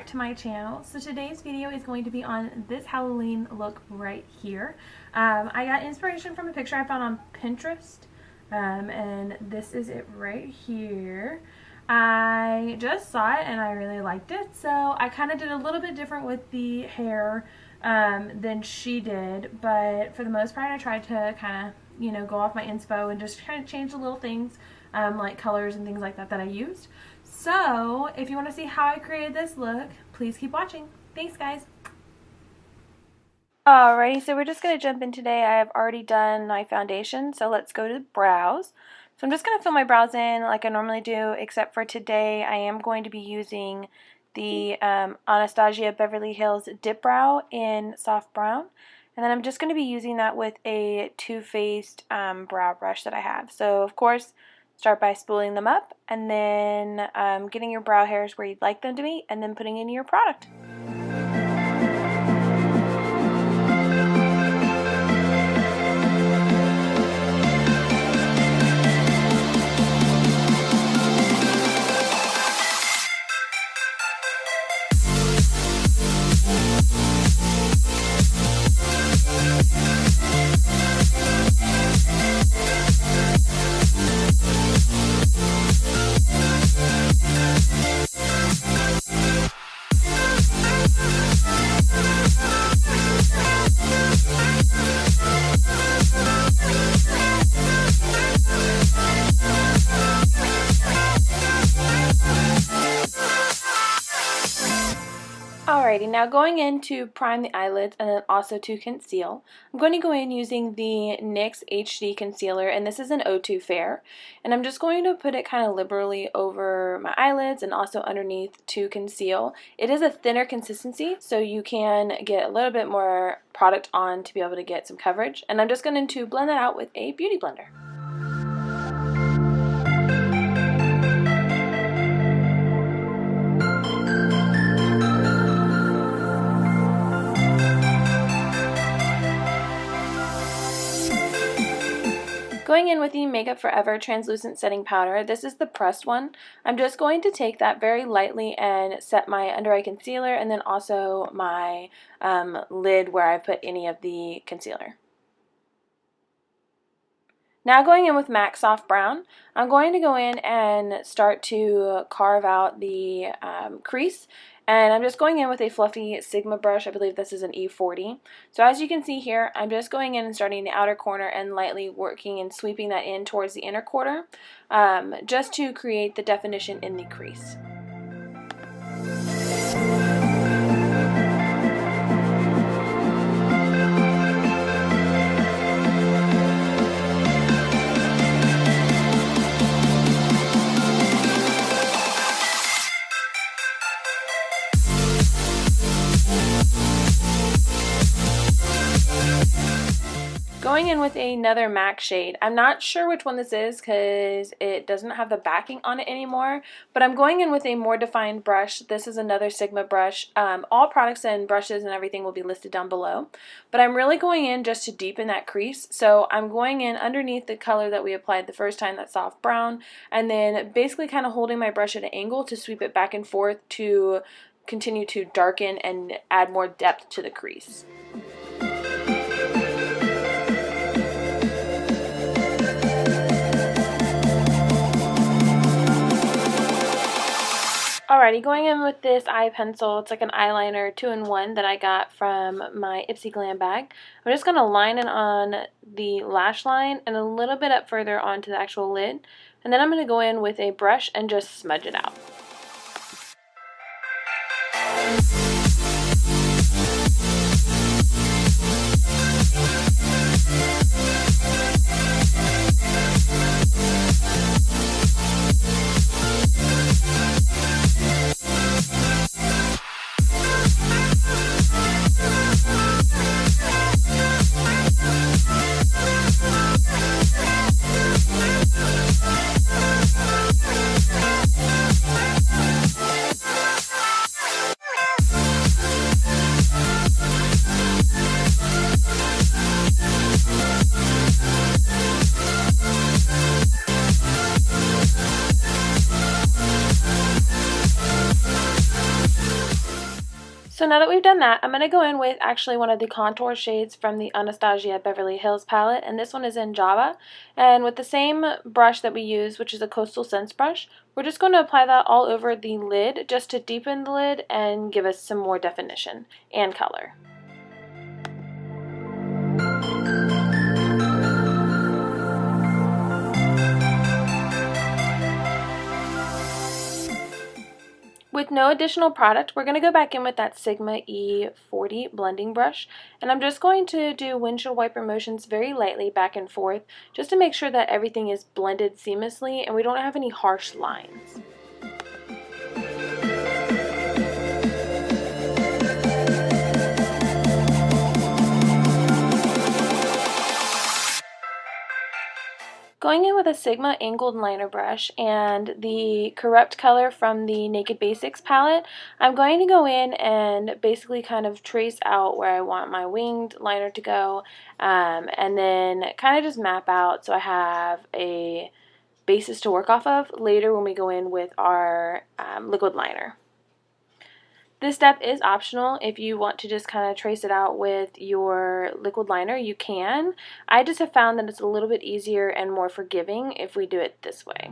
back to my channel. So today's video is going to be on this Halloween look right here. I got inspiration from a picture I found on Pinterest, and this is it right here. I just saw it and I really liked it, so I kind of did a little bit different with the hair than she did, but for the most part I tried to kind of, you know, go off my inspo and just kind of change the little things like colors and things like that that I used. So if you want to see how I created this look, please keep watching. Thanks, guys. Alrighty, so we're just going to jump in today. I have already done my foundation, so let's go to brows. So I'm just going to fill my brows in like I normally do, except for today I am going to be using the Anastasia Beverly Hills Dip Brow in soft brown. And then I'm just going to be using that with a Too Faced brow brush that I have. So of course, start by spooling them up and then getting your brow hairs where you'd like them to be and then putting in your product. Alrighty, now going in to prime the eyelids and then also to conceal, I'm going to go in using the NYX HD Concealer, and this is an O2 Fair, and I'm just going to put it kind of liberally over my eyelids and also underneath to conceal. It is a thinner consistency, so you can get a little bit more product on to be able to get some coverage, and I'm just going to blend that out with a beauty blender. Going in with the Makeup Forever Translucent Setting Powder, this is the pressed one. I'm just going to take that very lightly and set my under eye concealer and then also my lid where I put any of the concealer. Now going in with MAC Soft Brown, I'm going to go in and start to carve out the crease. And I'm just going in with a fluffy Sigma brush. I believe this is an E40. So as you can see here, I'm just going in and starting the outer corner and lightly working and sweeping that in towards the inner quarter, just to create the definition in the crease. Going in with another MAC shade. I'm not sure which one this is because it doesn't have the backing on it anymore, but I'm going in with a more defined brush. This is another Sigma brush. All products and brushes and everything will be listed down below, but I'm really going in just to deepen that crease. So I'm going in underneath the color that we applied the first time, that soft brown, and then basically kind of holding my brush at an angle to sweep it back and forth to continue to darken and add more depth to the crease. Alrighty, going in with this eye pencil. It's like an eyeliner 2-in-1 that I got from my Ipsy Glam bag. I'm just going to line it on the lash line and a little bit up further onto the actual lid. And then I'm going to go in with a brush and just smudge it out. now that we've done that, I'm going to go in with actually one of the contour shades from the Anastasia Beverly Hills palette, and this one is in Java. And with the same brush that we use, which is a Coastal Scents brush, we're just going to apply that all over the lid just to deepen the lid and give us some more definition and color. With no additional product, we're going to go back in with that Sigma E40 blending brush, and I'm just going to do windshield wiper motions very lightly back and forth just to make sure that everything is blended seamlessly and we don't have any harsh lines. Going in with a Sigma angled liner brush and the Corrupt color from the Naked Basics palette, I'm going to go in and basically kind of trace out where I want my winged liner to go, and then kind of just map out so I have a basis to work off of later when we go in with our liquid liner. This step is optional. If you want to just kind of trace it out with your liquid liner, you can. I just have found that it's a little bit easier and more forgiving if we do it this way.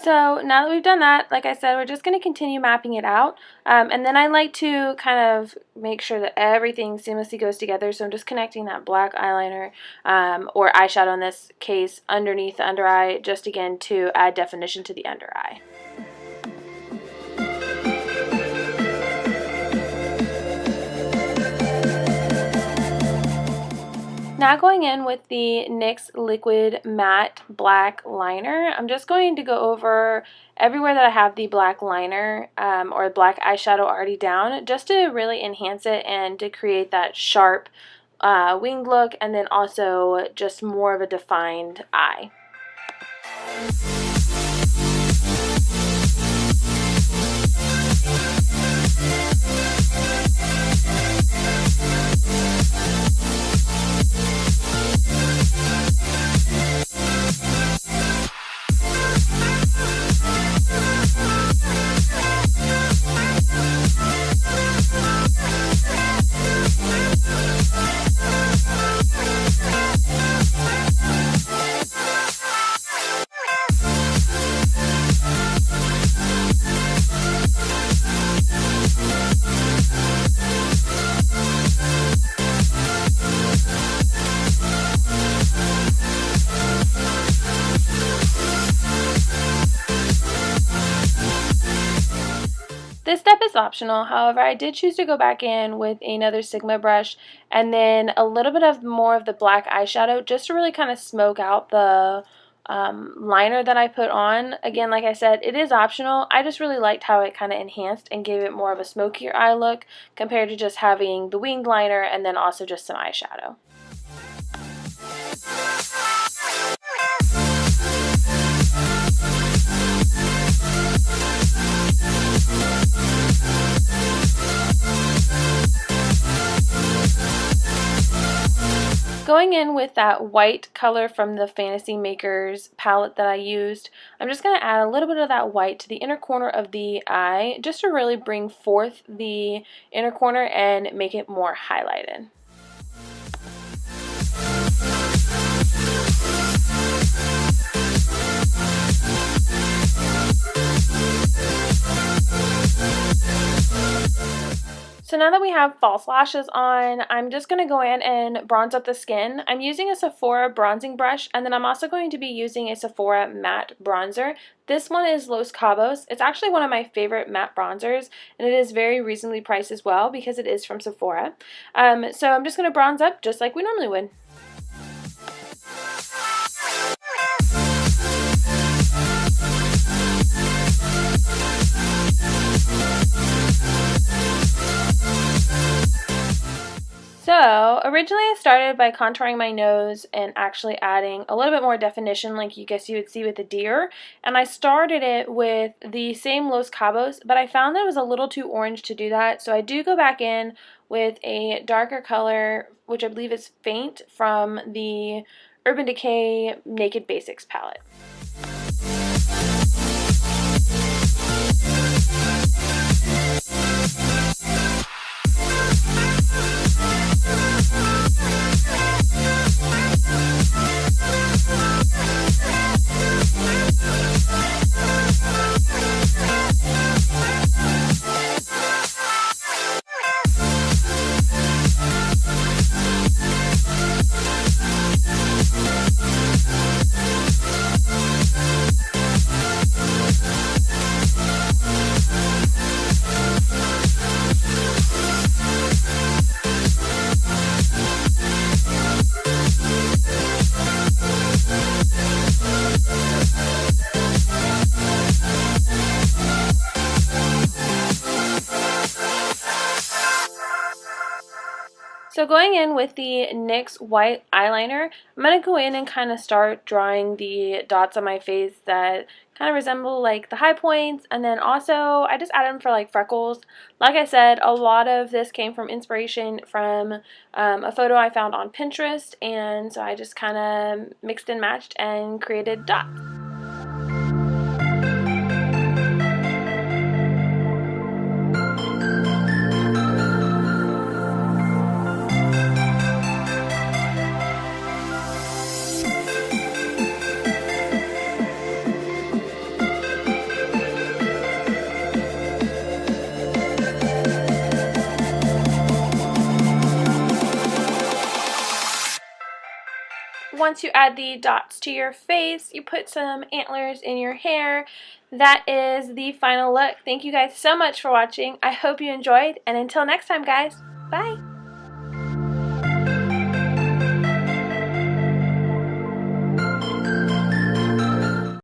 So now that we've done that, like I said, we're just going to continue mapping it out, and then I like to kind of make sure that everything seamlessly goes together, so I'm just connecting that black eyeliner, or eyeshadow in this case, underneath the under eye, just again to add definition to the under eye. Now going in with the NYX Liquid Matte Black Liner, I'm just going to go over everywhere that I have the black liner or black eyeshadow already down, just to really enhance it and to create that sharp winged look, and then also just more of a defined eye. This step is optional, however, I did choose to go back in with another Sigma brush and then a little bit of more of the black eyeshadow just to really kind of smoke out the liner that I put on. Again, like I said, it is optional. I just really liked how it kind of enhanced and gave it more of a smokier eye look compared to just having the winged liner and then also just some eyeshadow. Going in with that white color from the Fantasy Makers palette that I used, I'm just going to add a little bit of that white to the inner corner of the eye just to really bring forth the inner corner and make it more highlighted. So now that we have false lashes on, I'm just going to go in and bronze up the skin. I'm using a Sephora bronzing brush, and then I'm also going to be using a Sephora matte bronzer. This one is Los Cabos. It's actually one of my favorite matte bronzers, and it is very reasonably priced as well because it is from Sephora. So I'm just going to bronze up just like we normally would. So, originally I started by contouring my nose and actually adding a little bit more definition like you would see with the deer. And I started it with the same Los Cabos, but I found that it was a little too orange to do that. So I do go back in with a darker color, which I believe is Faint, from the Urban Decay Naked Basics palette. So going in with the NYX white eyeliner, I'm going to go in and kind of start drawing the dots on my face that kind of resemble like the high points, and then also I just add them for like freckles. Like I said, a lot of this came from inspiration from a photo I found on Pinterest, and so I just kind of mixed and matched and created dots. Once you add the dots to your face, you put some antlers in your hair. That is the final look. Thank you guys so much for watching. I hope you enjoyed, and until next time, guys, bye!